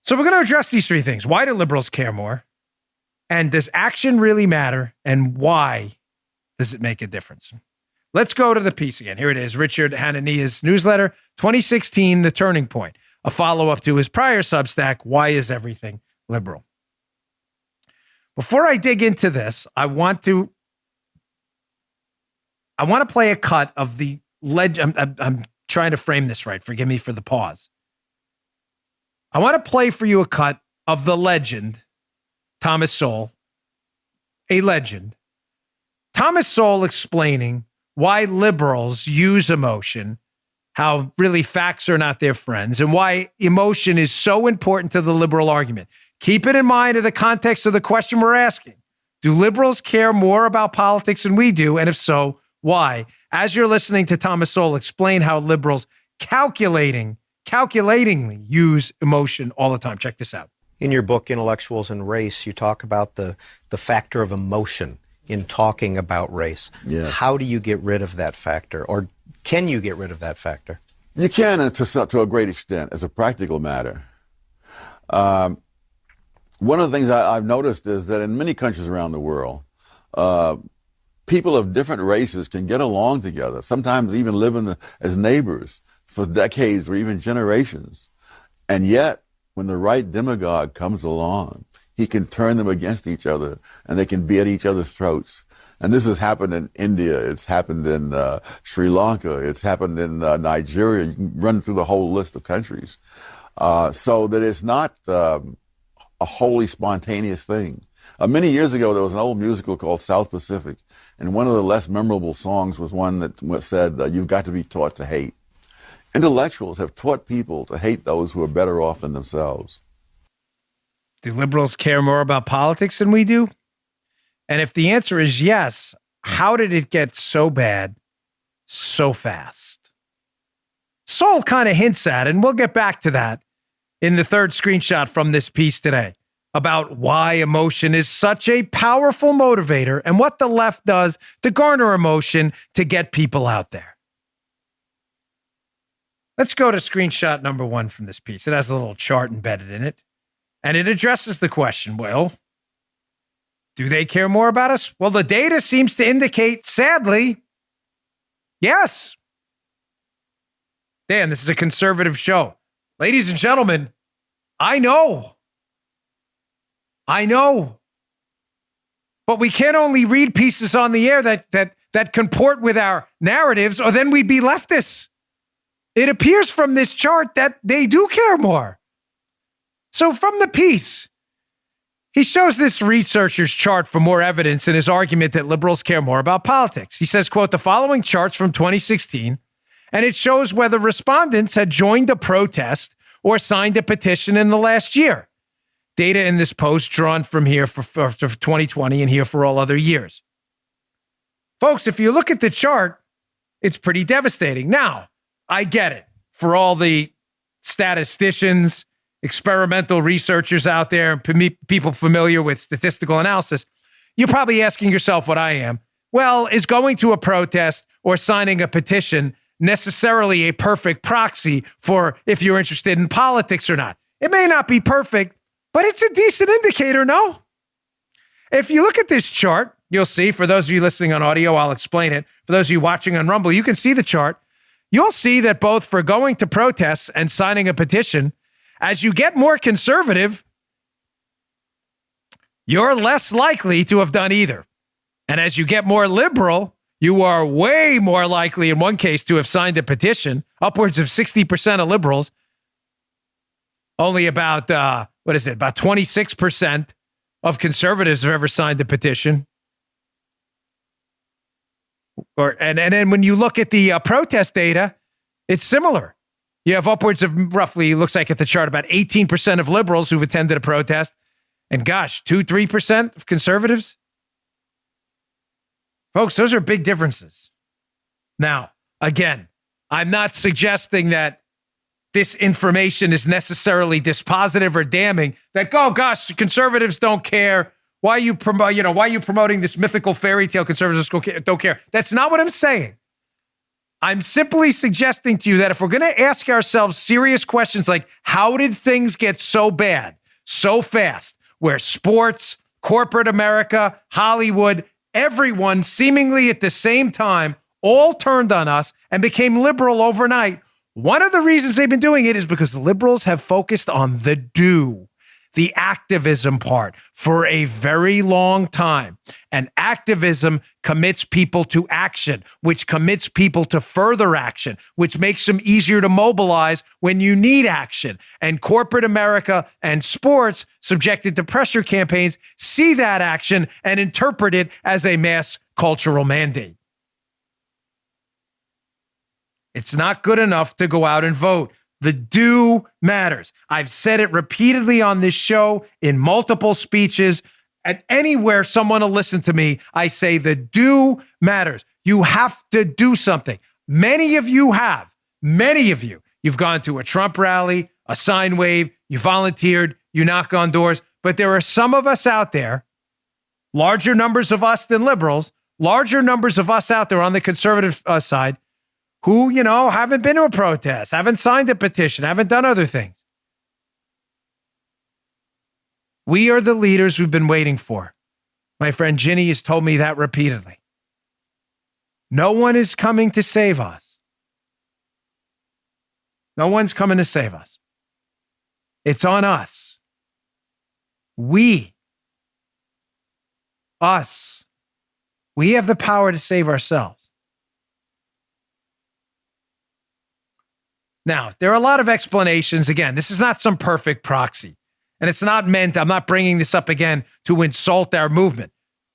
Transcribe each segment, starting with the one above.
So we're going to address these three things. Why do liberals care more? And does action really matter? And why does it make a difference? Let's go to the piece again. Here it is. Richard Hanania's newsletter, 2016, The Turning Point, a follow-up to his prior Substack, Why is Everything Liberal? Before I dig into this, I want to play a cut of the legend. I'm trying to frame this right. Forgive me for the pause. I want to play for you a cut of the legend, Thomas Sowell, a legend. Thomas Sowell explaining why liberals use emotion, how really facts are not their friends, and why emotion is so important to the liberal argument. Keep it in mind in the context of the question we're asking. Do liberals care more about politics than we do? And if so, why? As you're listening to Thomas Sowell explain how liberals calculatingly use emotion all the time. Check this out. In your book, Intellectuals and Race, you talk about the factor of emotion in talking about race. Yes. How do you get rid of that factor? Or can you get rid of that factor? You can to a great extent as a practical matter. One of the things I've noticed is that in many countries around the world, people of different races can get along together, sometimes even live as neighbors for decades or even generations. And yet, when the right demagogue comes along, he can turn them against each other and they can be at each other's throats. And this has happened in India. It's happened in Sri Lanka. It's happened in Nigeria. You can run through the whole list of countries. So that it's not a wholly spontaneous thing. Many years ago, there was an old musical called South Pacific, and one of the less memorable songs was one that said, you've got to be taught to hate. Intellectuals have taught people to hate those who are better off than themselves. Do liberals care more about politics than we do? And if the answer is yes, how did it get so bad so fast? Sowell kind of hints at, and we'll get back to that in the third screenshot from this piece today, about why emotion is such a powerful motivator and what the left does to garner emotion to get people out there. Let's go to screenshot number 1 from this piece. It has a little chart embedded in it, and it addresses the question, well, do they care more about us? Well, the data seems to indicate, sadly, yes. Dan, this is a conservative show. Ladies and gentlemen, I know. But we can't only read pieces on the air that comport with our narratives, or then we'd be leftists. It appears from this chart that they do care more. So from the piece, he shows this researcher's chart for more evidence in his argument that liberals care more about politics. He says, quote, the following charts from 2016, and it shows whether respondents had joined a protest or signed a petition in the last year. Data in this post drawn from here for 2020 and here for all other years. Folks, if you look at the chart, it's pretty devastating. Now, I get it. For all the statisticians, experimental researchers out there, and people familiar with statistical analysis, you're probably asking yourself what I am. Well, is going to a protest or signing a petition necessarily a perfect proxy for if you're interested in politics or not? It may not be perfect, but it's a decent indicator, no? If you look at this chart, you'll see, for those of you listening on audio, I'll explain it. For those of you watching on Rumble, you can see the chart. You'll see that both for going to protests and signing a petition, as you get more conservative, you're less likely to have done either. And as you get more liberal, you are way more likely, in one case, to have signed a petition. Upwards of 60% of liberals. Only about, about 26% of conservatives have ever signed a petition. And then when you look at the protest data, it's similar. You have upwards of roughly, looks like at the chart, about 18% of liberals who've attended a protest. And gosh, 2-3% of conservatives. Folks, those are big differences. Now, again, I'm not suggesting that this information is necessarily dispositive or damning, that, oh gosh, conservatives don't care. Why are you promoting this mythical fairy tale? Conservatives don't care. That's not what I'm saying. I'm simply suggesting to you that if we're going to ask ourselves serious questions like, how did things get so bad so fast, where sports, corporate America, Hollywood, everyone seemingly at the same time all turned on us and became liberal overnight? One of the reasons they've been doing it is because liberals have focused on the do, the activism part, for a very long time. And activism commits people to action, which commits people to further action, which makes them easier to mobilize when you need action. And corporate America and sports, subjected to pressure campaigns, see that action and interpret it as a mass cultural mandate. It's not good enough to go out and vote. The do matters. I've said it repeatedly on this show in multiple speeches. At anywhere someone will listen to me, I say the do matters. You have to do something. Many of you have. Many of you. You've gone to a Trump rally, a sign wave, you volunteered, you knock on doors. But there are some of us out there, larger numbers of us than liberals, larger numbers of us out there on the conservative side, who, haven't been to a protest, haven't signed a petition, haven't done other things. We are the leaders we've been waiting for. My friend Ginny has told me that repeatedly. No one is coming to save us. No one's coming to save us. It's on us. Us. We have the power to save ourselves. Now, there are a lot of explanations. Again, this is not some perfect proxy. And it's not meant, I'm not bringing this up again to insult our movement.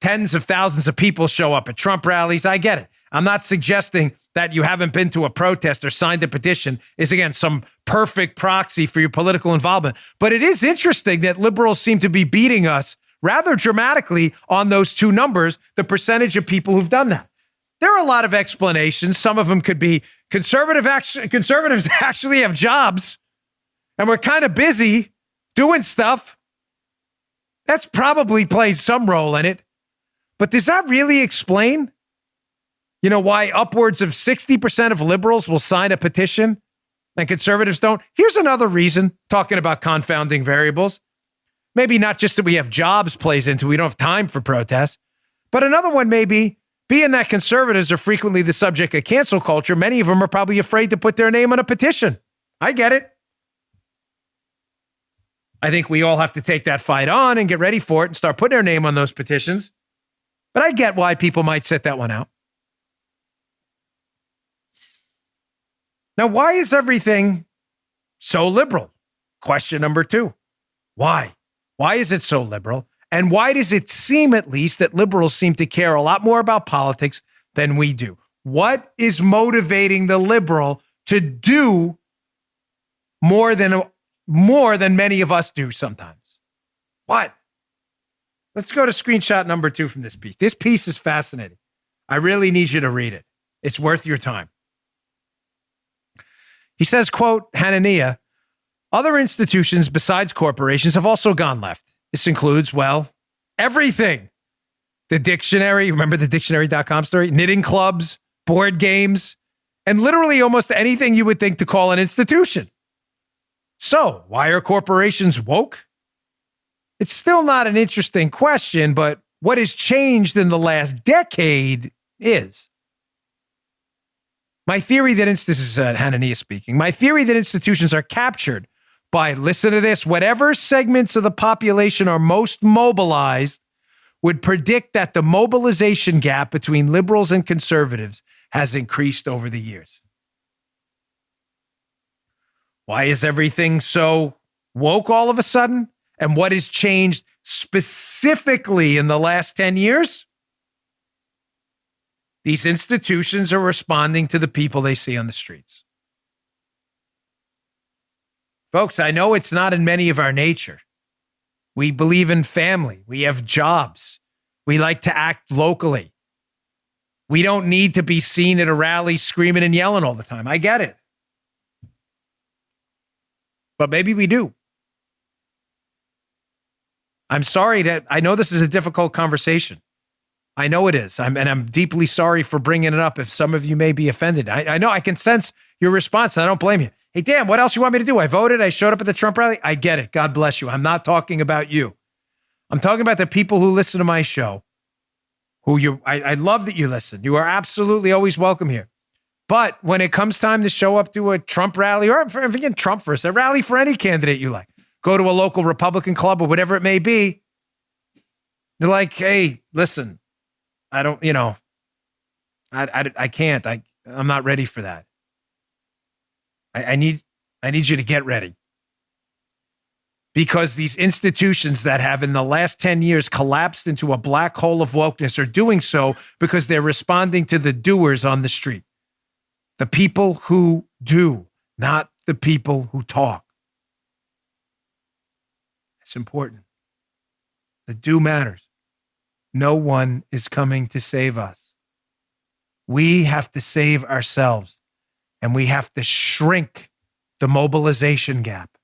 Tens of thousands of people show up at Trump rallies. I get it. I'm not suggesting that you haven't been to a protest or signed a petition is, again, some perfect proxy for your political involvement. But it is interesting that liberals seem to be beating us rather dramatically on those two numbers, the percentage of people who've done that. There are a lot of explanations. Some of them could be conservatives actually have jobs and we're kind of busy doing stuff. That's probably played some role in it. But does that really explain, why upwards of 60% of liberals will sign a petition and conservatives don't? Here's another reason, talking about confounding variables. Maybe not just that we have jobs plays into, we don't have time for protests, but another one may be, being that conservatives are frequently the subject of cancel culture, many of them are probably afraid to put their name on a petition. I get it. I think we all have to take that fight on and get ready for it and start putting our name on those petitions. But I get why people might sit that one out. Now, why is everything so liberal? Question number 2. Why? Why is it so liberal? And why does it seem, at least, that liberals seem to care a lot more about politics than we do? What is motivating the liberal to do more than many of us do sometimes? What? Let's go to screenshot number 2 from this piece. This piece is fascinating. I really need you to read it. It's worth your time. He says, quote, Hanania, other institutions besides corporations have also gone left. This includes, everything. The dictionary, remember the dictionary.com story? Knitting clubs, board games, and literally almost anything you would think to call an institution. So, why are corporations woke? It's still not an interesting question, but what has changed in the last decade is. My theory that, this is Hanania speaking, my theory that institutions are captured by, listen to this, whatever segments of the population are most mobilized would predict that the mobilization gap between liberals and conservatives has increased over the years. Why is everything so woke all of a sudden? And what has changed specifically in the last 10 years? These institutions are responding to the people they see on the streets. Folks, I know it's not in many of our nature. We believe in family. We have jobs. We like to act locally. We don't need to be seen at a rally screaming and yelling all the time. I get it. But maybe we do. I'm sorry that I know this is a difficult conversation. I know it is. I'm deeply sorry for bringing it up if some of you may be offended. I know I can sense your response, and I don't blame you. Hey, Dan, what else you want me to do? I voted. I showed up at the Trump rally. I get it. God bless you. I'm not talking about you. I'm talking about the people who listen to my show, I love that you listen. You are absolutely always welcome here. But when it comes time to show up to a Trump rally, or forget Trump first, a rally for any candidate you like, go to a local Republican club or whatever it may be, they're like, hey, listen, I don't, I can't. I'm not ready for that. I need you to get ready. Because these institutions that have in the last 10 years collapsed into a black hole of wokeness are doing so because they're responding to the doers on the street. The people who do, not the people who talk. It's important. The do matters. No one is coming to save us. We have to save ourselves, and we have to shrink the mobilization gap.